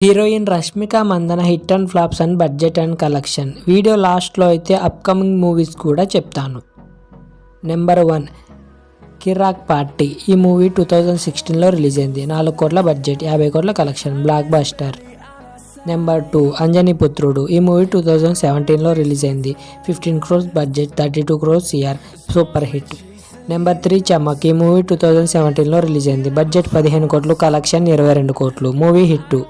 Heroine Rashmika Mandanna hit and flops and budget and collection. Video లాస్ట్లో అయితే upcoming movies కూడా చెప్తాను. నెంబర్ 1 కిరాక్ పార్టీ. ఈ మూవీ 2016లో రిలీజ్ అయింది. 4 కోట్ల బడ్జెట్, 50 కోట్ల collection, block buster. Number 2 Anjani పుత్రుడు. ఈ మూవీ 2017లో రిలీజ్ అయింది. 15 crores budget, 32 crores CR, super hit. Number 3 చమక్. ఈ మూవీ 2017లో రిలీజ్ అయింది. బడ్జెట్ 15 కోట్లు, కలెక్షన్ 22 కోట్లు, మూవీ హిట్.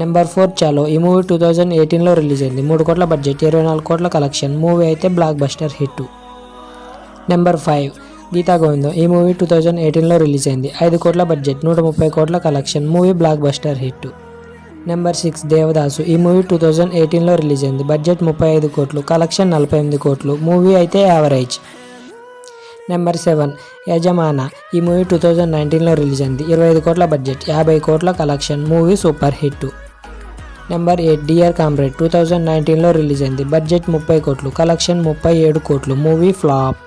నెంబర్ 4 చలో. ఈ మూవీ 2018లో రిలీజ్ అయింది. 3 కోట్ల బడ్జెట్, 24 కోట్ల కలెక్షన్, మూవీ అయితే blockbuster hit. Number 5 Geetha Govindam. ఈ మూవీ 2018లో రిలీజ్ అయింది. 5 కోట్ల బడ్జెట్, 130 కోట్ల collection, movie blockbuster hit. Number 6 Devadasu. ఈ మూవీ 2018లో రిలీజ్ అయింది. బడ్జెట్ 35 కోట్లు, కలెక్షన్ 48 కోట్లు, మూవీ అయితే యావరేజ్. నెంబర్ 7 యజమాన. ఈ మూవీ 2019లో రిలీజ్ అయింది. 25 కోట్ల బడ్జెట్, 50 కోట్ల collection, movie super hit. Number 8 Dear Comrade. 2019లో రిలీజ్ అయింది. బడ్జెట్ 30 కోట్లు, కలెక్షన్ 37 కోట్లు, మూవీ ఫ్లాప్.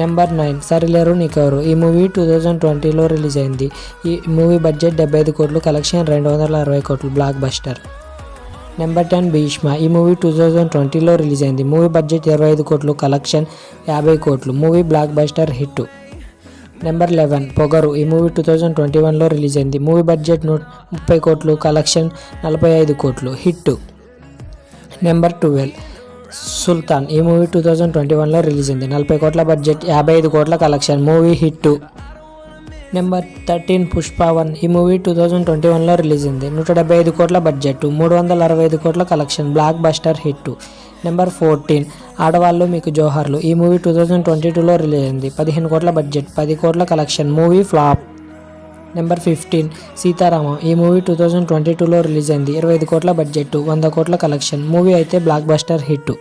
నెంబర్ 9 సరిలేరు నీకెవరు. ఈ మూవీ 2020లో రిలీజ్ అయింది. ఈ మూవీ బడ్జెట్ 75 కోట్లు, కలెక్షన్ 260 కోట్లు, బ్లాక్ బస్టర్. నెంబర్ 10 భీష్మ. ఈ మూవీ 2020లో రిలీజ్ అయింది. మూవీ బడ్జెట్ 25 కోట్లు, కలెక్షన్ 50 కోట్లు, movie blockbuster hit. Number 11 పొగరు. ఈ మూవీ 2021లో రిలీజ్ అయింది. మూవీ బడ్జెట్ 30 కోట్లు, కలెక్షన్ 45 కోట్లు, హిట్. నెంబర్ 12 సుల్తాన్. ఈ మూవీ 2021లో రిలీజ్ అయింది. 40 కోట్ల బడ్జెట్, 55 కోట్ల collection, movie hit. Number 13 Pushpa 1. ఈ మూవీ 2021లో రిలీజ్ అయింది. 175 కోట్ల బడ్జెట్, 365 కోట్ల collection, block buster hit. Number 14 ఆడవాళ్ళు మీకు జోహార్లు. ఈ మూవీ 2022లో రిలీజ్ అయింది. 15 కోట్ల బడ్జెట్, 10 కోట్ల collection, movie flop. Number 15 Sita Ramam. ఈ మూవీ 2022లో రిలీజ్ అయింది. 25 కోట్ల బడ్జెట్, 100 కోట్ల కలెక్షన్, మూవీ అయితే blockbuster hit.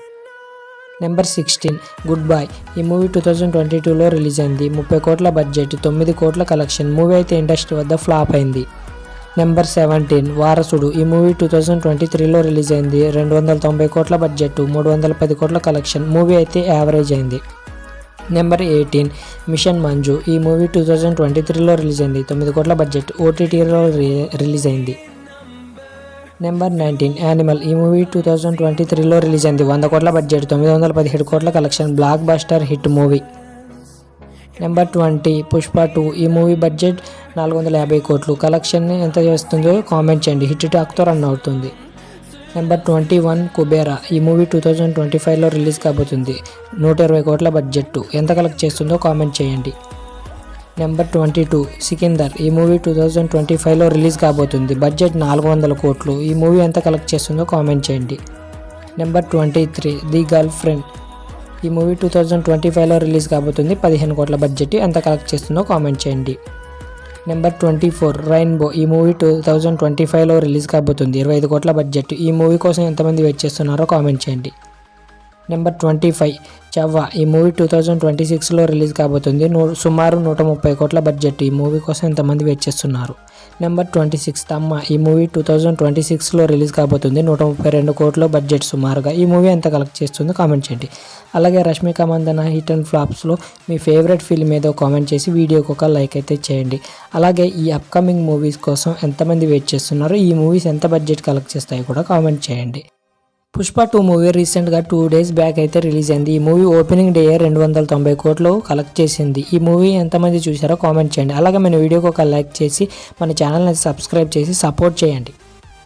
Number 16 good boy. ఈ మూవీ 2022లో రిలీజ్ అయింది. 30 కోట్ల బడ్జెట్, 9 కోట్ల కలెక్షన్, మూవీ అయితే ఇండస్ట్రీ వద్ద ఫ్లాప్ అయింది. నెంబర్ 17 వారసుడు. ఈ మూవీ 2023లో రిలీజ్ అయింది. 290 కోట్ల బడ్జెట్, 310 కోట్ల కలెక్షన్, మూవీ అయితే యావరేజ్ అయింది. Number 18 mission Majnu. ఈ మూవీ 2023లో రిలీజ్ అయింది. 9 కోట్ల బడ్జెట్, ఓటీటీలో రిలీజ్ అయింది. Number 19 animal. ఈ మూవీ 2023లో రిలీజ్ అయింది. 100 కోట్ల బడ్జెట్, 917 కోట్ల collection, block buster hit movie. Number 20 Pushpa 2. ఈ మూవీ బడ్జెట్ 450 కోట్లు, కలెక్షన్ ఎంత చేస్తుందో కామెంట్ చేయండి. హిట్ టాక్తో రన్ అవుతుంది. నెంబర్ 21 కుబేరా. ఈ మూవీ 2025లో రిలీజ్ కాబోతుంది. 120 కోట్ల బడ్జెట్, ఎంత కలెక్ట్ చేస్తుందో కామెంట్ చేయండి. నెంబర్ 22 సికిందర్. ఈ మూవీ 2025లో రిలీజ్ కాబోతుంది. బడ్జెట్ 400 కోట్లు, ఈ మూవీ ఎంత కలెక్ట్ చేస్తుందో కామెంట్ చేయండి. Number 23 the girl friend. ఈ మూవీ 2025లో రిలీజ్ కాబోతుంది. 15 కోట్ల బడ్జెట్, ఎంత కలెక్ట్ చేస్తుందో కామెంట్ చేయండి. Number 24 rainbow. ఈ మూవీ 2025లో రిలీజ్ కాబోతుంది. 25 కోట్ల బడ్జెట్, ఈ మూవీ కోసం ఎంతమంది వెయిట్ చేస్తున్నారో కామెంట్ చేయండి. నెంబర్ 25 చవ్వ. ఈ మూవీ 2026లో రిలీజ్ కాబోతుంది. సుమారు 130 కోట్ల బడ్జెట్, ఈ మూవీ కోసం ఎంతమంది వెయిట్ చేస్తున్నారు. నెంబర్ 26 తమ్మ. ఈ మూవీ 2026లో రిలీజ్ కాబోతుంది. 132 కోట్ల బడ్జెట్ సుమారుగా, ఈ మూవీ ఎంత కలెక్ట్ చేస్తుందో కామెంట్ చేయండి. అలాగే రష్మిక మందన హిట్ అండ్ ఫ్లాప్స్లో మీ ఫేవరెట్ ఫిల్మ్ ఏదో కామెంట్ చేసి వీడియోకి ఒక లైక్ అయితే చేయండి. అలాగే ఈ అప్కమింగ్ మూవీస్ కోసం ఎంతమంది వెయిట్ చేస్తున్నారో, ఈ మూవీస్ ఎంత బడ్జెట్ కలెక్ట్ చేస్తాయో కూడా కామెంట్ చేయండి. పుష్ప 2 మూవీ రీసెంట్గా 2 days బ్యాక్ అయితే రిలీజ్ అయింది. ఈ మూవీ ఓపెనింగ్ డే 290 కోట్లు కలెక్ట్ చేసింది. ఈ మూవీ ఎంతమంది చూసారో కామెంట్ చేయండి. అలాగే మన వీడియోకి ఒక లైక్ చేసి మన ఛానల్ని సబ్స్క్రైబ్ చేసి సపోర్ట్ చేయండి.